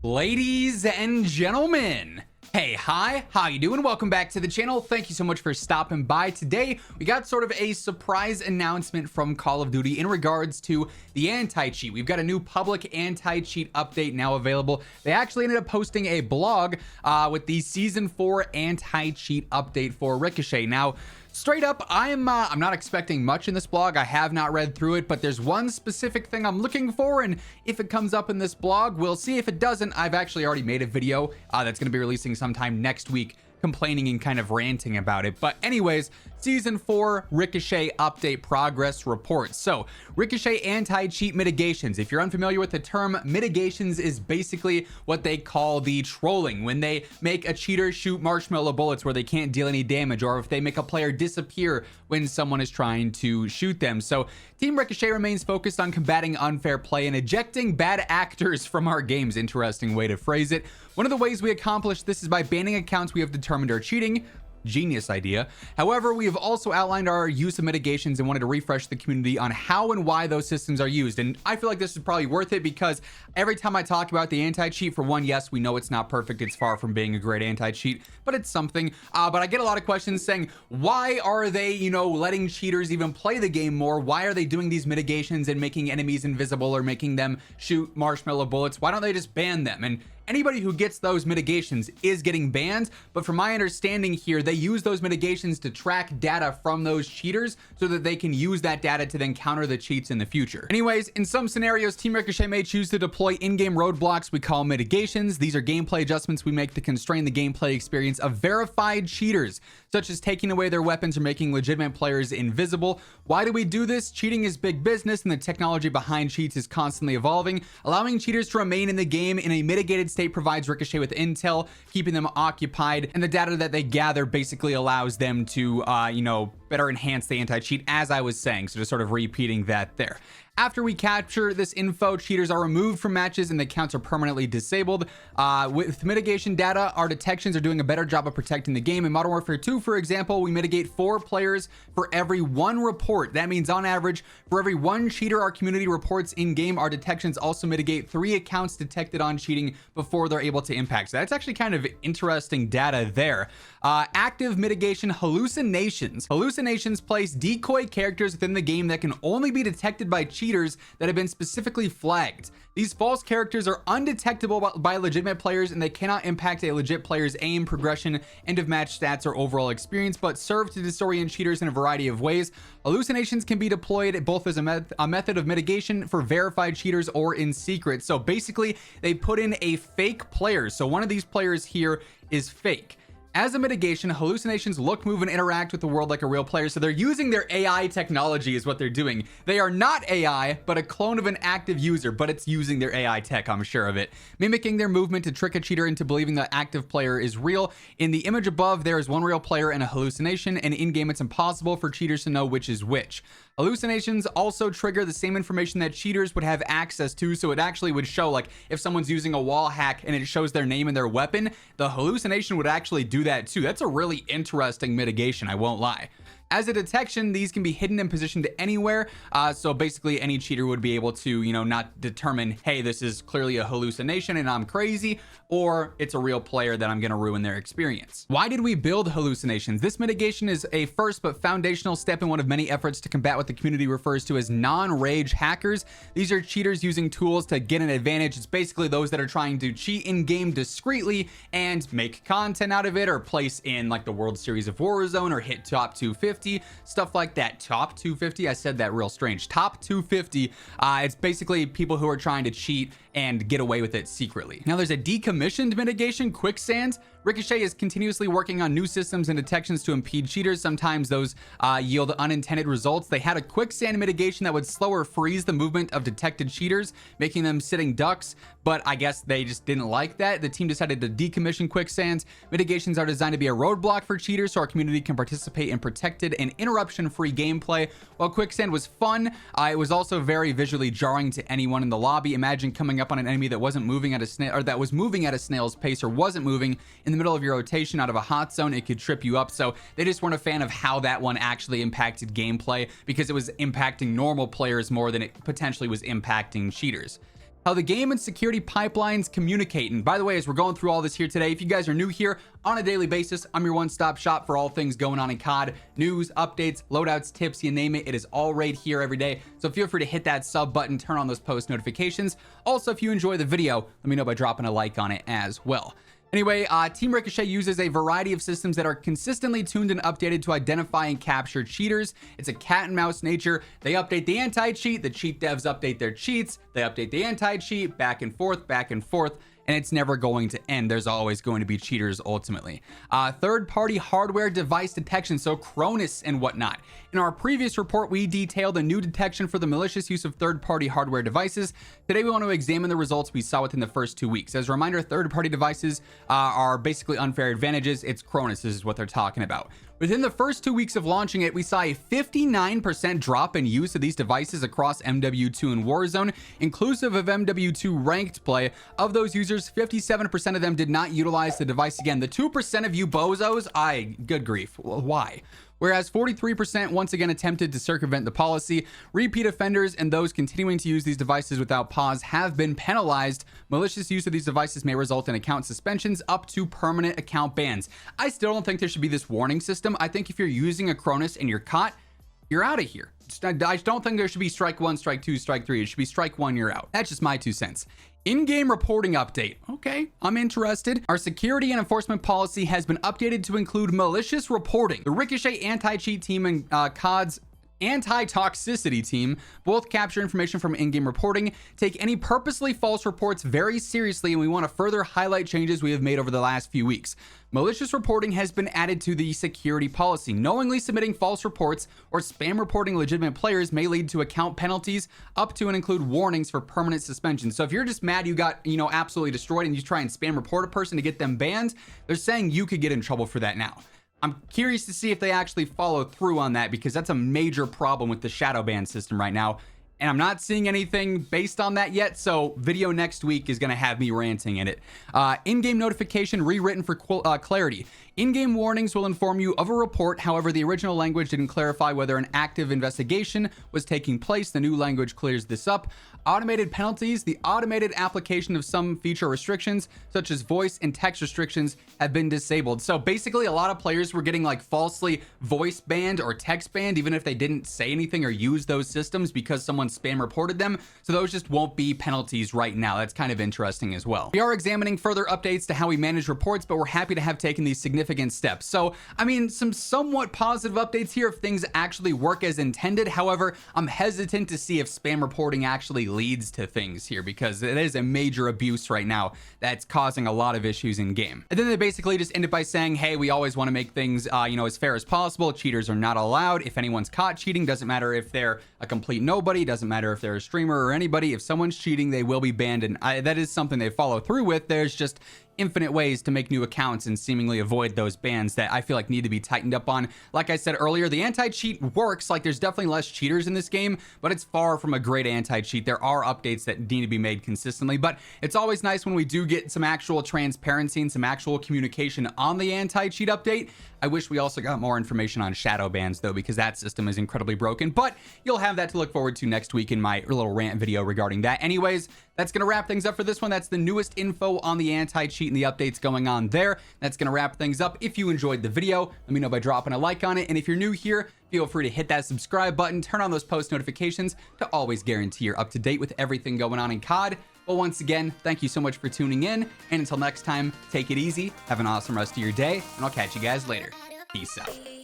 Ladies and gentlemen, hey, hi, how you doing? Welcome back to the channel. Thank you so much for stopping by. Today, we got sort of a surprise announcement from Call of Duty in regards to the anti-cheat. We've got a new public anti-cheat update now available. They actually ended up posting a blog with the Season 4 anti-cheat update for Ricochet. Now, straight up, I'm not expecting much in this blog. I have not read through it, but there's one specific thing I'm looking for, and if it comes up in this blog, we'll see. If it doesn't, I've actually already made a video that's going to be releasing sometime next week, complaining and kind of ranting about it. But anyways, Season 4 Ricochet update progress report. So, Ricochet anti-cheat mitigations. If you're unfamiliar with the term, mitigations is basically what they call the trolling. When they make a cheater shoot marshmallow bullets where they can't deal any damage, or if they make a player disappear when someone is trying to shoot them. So, Team Ricochet remains focused on combating unfair play and ejecting bad actors from our games. Interesting way to phrase it. One of the ways we accomplish this is by banning accounts we have determined are cheating. Genius idea. However, we have also outlined our use of mitigations and wanted to refresh the community on how and why those systems are used. And I feel like this is probably worth it because every time I talk about the anti-cheat, for one, yes, we know it's not perfect. It's far from being a great anti-cheat, but it's something. But I get a lot of questions saying, why are they, letting cheaters even play the game more? Why are they doing these mitigations and making enemies invisible or making them shoot marshmallow bullets? Why don't they just ban them? And anybody who gets those mitigations is getting banned, but from my understanding here, they use those mitigations to track data from those cheaters so that they can use that data to then counter the cheats in the future. Anyways, in some scenarios, Team Ricochet may choose to deploy in-game roadblocks we call mitigations. These are gameplay adjustments we make to constrain the gameplay experience of verified cheaters, such as taking away their weapons or making legitimate players invisible. Why do we do this? Cheating is big business, and the technology behind cheats is constantly evolving. Allowing cheaters to remain in the game in a mitigated state provides Ricochet with intel, keeping them occupied, and the data that they gather basically allows them to, better enhance the anti-cheat, as I was saying. So just sort of repeating that there. After we capture this info, cheaters are removed from matches and the accounts are permanently disabled. With mitigation data, our detections are doing a better job of protecting the game. In Modern Warfare 2, for example, we mitigate 4 players for every 1 report. That means on average, for every 1 cheater our community reports in-game, our detections also mitigate 3 accounts detected on cheating before they're able to impact. So that's actually kind of interesting data there. Active mitigation hallucinations. Hallucinations place decoy characters within the game that can only be detected by cheaters that have been specifically flagged. These false characters are undetectable by legitimate players, and they cannot impact a legit player's aim, progression, end of match stats, or overall experience, but serve to disorient cheaters in a variety of ways. Hallucinations can be deployed both as a method of mitigation for verified cheaters or in secret. So basically, they put in a fake player. So one of these players here is fake. As a mitigation, hallucinations look, move, and interact with the world like a real player. So they're using their AI technology is what they're doing. They are not AI, but a clone of an active user, but it's using their AI tech, I'm sure of it. Mimicking their movement to trick a cheater into believing the active player is real. In the image above, there is one real player and a hallucination, and in-game it's impossible for cheaters to know which is which. Hallucinations also trigger the same information that cheaters would have access to, so it actually would show, like, if someone's using a wall hack and it shows their name and their weapon, the hallucination would actually do that too. That's a really interesting mitigation, I won't lie. As a detection, these can be hidden and positioned anywhere. So basically any cheater would be able to, not determine, hey, this is clearly a hallucination and I'm crazy, or it's a real player that I'm going to ruin their experience. Why did we build hallucinations? This mitigation is a first but foundational step in one of many efforts to combat what the community refers to as non-rage hackers. These are cheaters using tools to get an advantage. It's basically those that are trying to cheat in game discreetly and make content out of it, or place in like the World Series of Warzone, or hit top 250. Stuff like that. Top 250, I said that real strange. Top 250, it's basically people who are trying to cheat and get away with it secretly. Now there's a decommissioned mitigation, quicksand. Ricochet is continuously working on new systems and detections to impede cheaters. Sometimes those yield unintended results. They had a quicksand mitigation that would slow or freeze the movement of detected cheaters, making them sitting ducks, but I guess they just didn't like that. The team decided to decommission quicksands. Mitigations are designed to be a roadblock for cheaters so our community can participate in protected and interruption-free gameplay. While quicksand was fun, it was also very visually jarring to anyone in the lobby. Imagine coming up on an enemy that wasn't moving at a snail, or that was moving at a snail's pace, or wasn't moving in the middle of your rotation out of a hot zone. It could trip you up. So they just weren't a fan of how that one actually impacted gameplay, because it was impacting normal players more than it potentially was impacting cheaters. how the game and security pipelines communicate. And by the way, as we're going through all this here today, if you guys are new here, on a daily basis, I'm your one-stop shop for all things going on in COD. News, updates, loadouts, tips, you name it. It is all right here every day. So feel free to hit that sub button, turn on those post notifications. Also, if you enjoy the video, let me know by dropping a like on it as well. Anyway, Team Ricochet uses a variety of systems that are consistently tuned and updated to identify and capture cheaters. It's a cat and mouse nature. They update the anti-cheat, the cheat devs update their cheats, they update the anti-cheat, back and forth, and it's never going to end. There's always going to be cheaters ultimately. Third-party hardware device detection, so Cronus and whatnot. In our previous report, we detailed a new detection for the malicious use of third-party hardware devices. Today, we want to examine the results we saw within the first 2 weeks. As a reminder, third-party devices are basically unfair advantages. It's Cronus, this is what they're talking about. Within the first 2 weeks of launching it, we saw a 59% drop in use of these devices across MW2 and Warzone, inclusive of MW2 ranked play. Of those users, 57% of them did not utilize the device again. The 2% of you bozos, good grief, why? Whereas 43% once again attempted to circumvent the policy. Repeat offenders and those continuing to use these devices without pause have been penalized. Malicious use of these devices may result in account suspensions up to permanent account bans. I still don't think there should be this warning system. I think if you're using a Cronus and you're caught, you're out of here. I don't think there should be strike 1, strike 2, strike 3. It should be strike 1, you're out. That's just my 2 cents. In-game reporting update. Okay, I'm interested. Our security and enforcement policy has been updated to include malicious reporting. The Ricochet anti-cheat team and COD's anti-toxicity team both capture information from in-game reporting, take any purposely false reports very seriously, and we want to further highlight changes we have made over the last few weeks. Malicious reporting has been added to the security policy. Knowingly submitting false reports or spam reporting legitimate players may lead to account penalties up to and include warnings for permanent suspension. So if you're just mad you got, absolutely destroyed and you try and spam report a person to get them banned, they're saying you could get in trouble for that now. I'm curious to see if they actually follow through on that, because that's a major problem with the shadowban system right now. And I'm not seeing anything based on that yet, so video next week is going to have me ranting in it. In-game notification rewritten for clarity. In-game warnings will inform you of a report. However, the original language didn't clarify whether an active investigation was taking place. The new language clears this up. Automated penalties. The automated application of some feature restrictions, such as voice and text restrictions, have been disabled. So basically, a lot of players were getting like falsely voice banned or text banned, even if they didn't say anything or use those systems because someone spam reported them. So those just won't be penalties right now. That's kind of interesting as well. We are examining further updates to how we manage reports, but we're happy to have taken these significant steps. So, I mean, some somewhat positive updates here if things actually work as intended. However, I'm hesitant to see if spam reporting actually leads to things here, because it is a major abuse right now that's causing a lot of issues in game. And then they basically just end it by saying, hey, we always want to make things, as fair as possible. Cheaters are not allowed. If anyone's caught cheating, doesn't matter if they're a complete nobody, doesn't matter if they're a streamer or anybody. If someone's cheating, they will be banned. And that is something they follow through with. There's just infinite ways to make new accounts and seemingly avoid those bans that I feel like need to be tightened up on. Like I said earlier, the anti-cheat works. Like, there's definitely less cheaters in this game, but it's far from a great anti-cheat. There are updates that need to be made consistently, but it's always nice when we do get some actual transparency and some actual communication on the anti-cheat update. I wish we also got more information on shadow bans though, because that system is incredibly broken, but you'll have that to look forward to next week in my little rant video regarding that. Anyways, that's going to wrap things up for this one. That's the newest info on the anti-cheat and the updates going on there. That's going to wrap things up. If you enjoyed the video, let me know by dropping a like on it. And if you're new here, feel free to hit that subscribe button, turn on those post notifications to always guarantee you're up to date with everything going on in COD. Well, once again, thank you so much for tuning in. And until next time, take it easy, have an awesome rest of your day, and I'll catch you guys later. Peace out.